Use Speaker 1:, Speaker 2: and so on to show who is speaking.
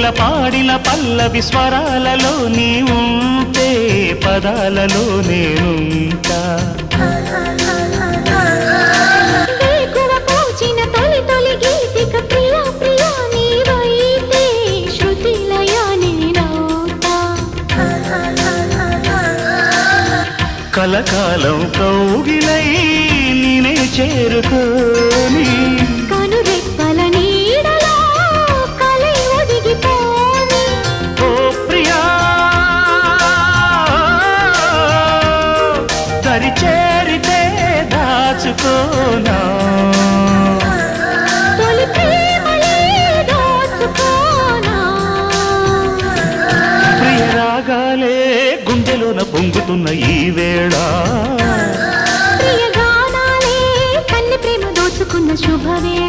Speaker 1: కోకిల పాడిన పల్లవి స్వరాలలో నీ ఉంటే పదాలలో నేనుంటా
Speaker 2: వేకువ పూచిన తొలి తొలి గీతిక ప్రియా ప్రియా నీవైతే శృతిలయ నేనవుతా
Speaker 1: కలకాలం కౌగిలై నేనే చేరుకోని
Speaker 2: కనురెప్పల నీడలో కలై ఒదిగిపోని
Speaker 1: ఓ ప్రియా దరి చేరితే దాచుకోనా
Speaker 2: తొలి ప్రేమలే దోచుకోనా
Speaker 1: ప్రియ రాగాలే గుండెలోన పొంగుతున్న ఈ వేళ
Speaker 2: ప్రియ గానాలే కన్నె ప్రేమ దోచుకున్న శుభవేళ